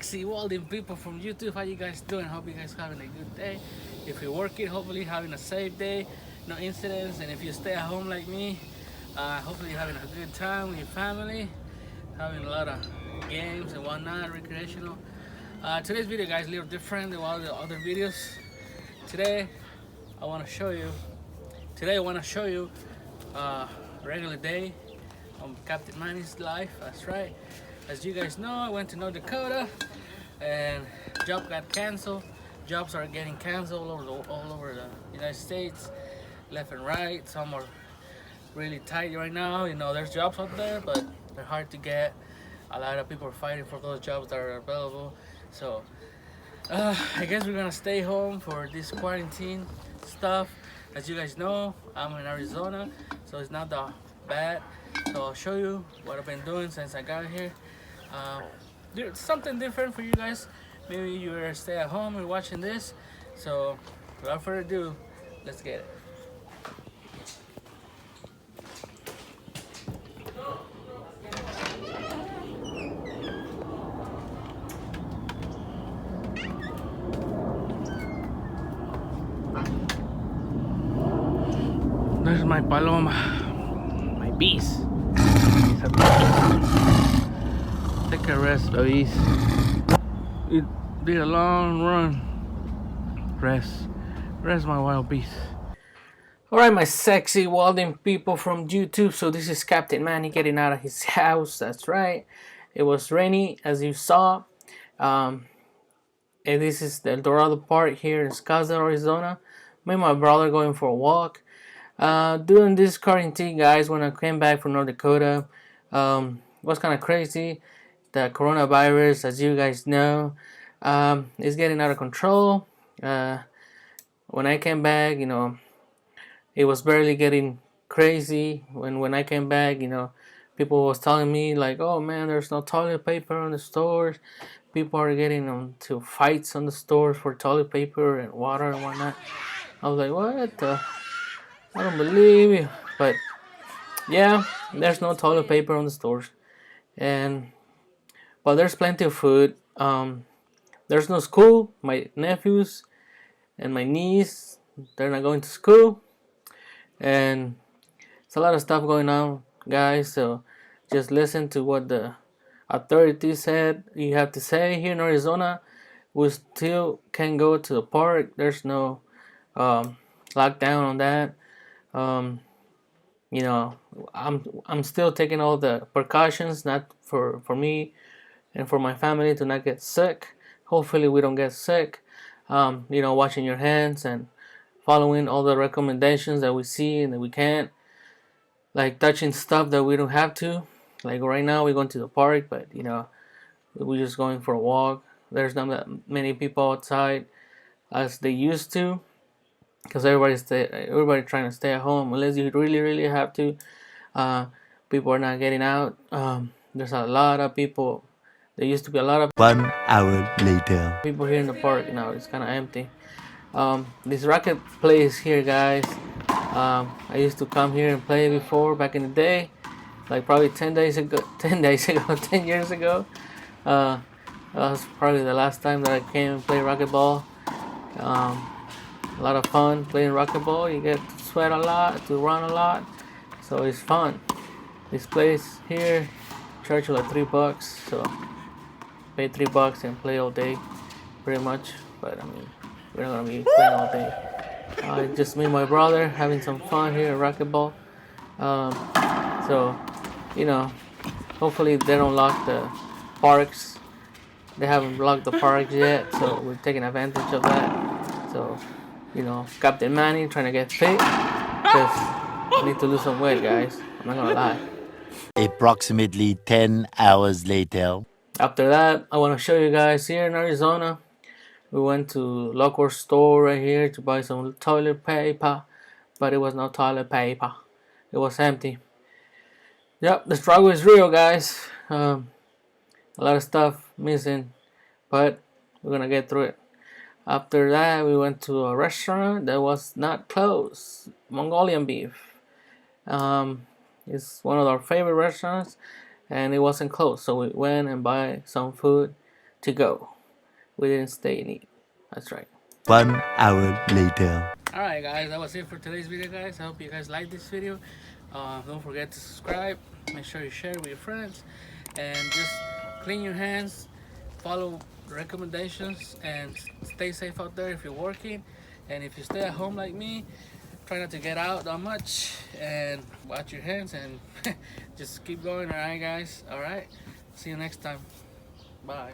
sexy welding people from YouTube. How you guys doing? Hope you guys having a good day. If you're working, hopefully having a safe day, no incidents. And if you stay at home like me, hopefully you're having a good time with your family, having a lot of games and whatnot, recreational. Today's video, guys, a little different than all the other videos. Today, I want to show you. Today, I want to show you regular day on Captain Manny's life. That's right. As you guys know, I went to North Dakota and job got canceled. Jobs are getting canceled all over the United States, left and right. Some are really tight right now. You know, there's jobs out there, but they're hard to get. A lot of people are fighting for those jobs that are available. So I guess we're gonna stay home for this quarantine stuff. As you guys know, I'm in Arizona, so it's not that bad. So I'll show you what I've been doing since I got here. Something different for you guys. Maybe you're stay at home and watching this. So without further ado, let's get it. There's my paloma, my bees. Take a rest, babies. It did a long run. Rest my wild bees. Alright, my sexy welding people from YouTube. So this is Captain Manny getting out of his house. That's right. It was rainy, as you saw. And this is the El Dorado Park here in Scottsdale, Arizona. Me and my brother going for a walk. During this quarantine, guys, when I came back from North Dakota, was kind of crazy. The coronavirus, as you guys know, is getting out of control. When I came back, you know, it was barely getting crazy. When I came back, you know, people was telling me like, "Oh man, there's no toilet paper on the stores." People are getting into fights on the stores for toilet paper and water and whatnot. I was like, "What? I don't believe you." But yeah, there's no toilet paper on the stores, but there's plenty of food. There's no school. My nephews and my niece, they're not going to school, and it's a lot of stuff going on, guys. So just listen to what the authorities said you have to say. Here in Arizona, we still can go to the park. There's no lockdown on that. You know, I'm still taking all the precautions, not for me and for my family to not get sick. Hopefully we don't get sick. You know, washing your hands and following all the recommendations that we see and that we can't, like touching stuff that we don't have to. Like right now we're going to the park, but you know, we're just going for a walk. There's not that many people outside as they used to, because everybody trying to stay at home unless you really have to. People are not getting out. There's a lot of people. There used to be a lot of 1 hour later. people here in the park. Now it's kind of empty. This racket place here, guys. I used to come here and play before back in the day, like probably 10 days ago, 10 years ago. That was probably the last time that I came and played racquetball. A lot of fun playing racquetball. You get to sweat a lot, to run a lot, so it's fun. This place here, charge you like $3, so pay $3 and play all day, pretty much. But I mean, we're not gonna be playing all day. Just me and my brother having some fun here at racquetball. So, you know, hopefully they don't lock the parks. They haven't locked the parks yet, so we're taking advantage of that. So, you know, Captain Manny trying to get fit, because I need to lose some weight, guys. I'm not gonna lie. Approximately 10 hours later. After that, I want to show you guys here in Arizona. We went to local store right here to buy some toilet paper, but it was no toilet paper. It was empty. Yep, the struggle is real, guys. A lot of stuff missing, but we're gonna get through it. After that, we went to a restaurant that was not closed. Mongolian beef. It's one of our favorite restaurants, and it wasn't closed. So we went and buy some food to go. We didn't stay in it. That's right. 1 hour later. Alright guys, that was it for today's video guys. I hope you guys liked this video. Don't forget to subscribe. Make sure you share it with your friends. And just clean your hands. Follow recommendations. And stay safe out there if you're working. And if you stay at home like me, try not to get out that much. And watch your hands. And just keep going, alright guys? Alright? See you next time. Bye.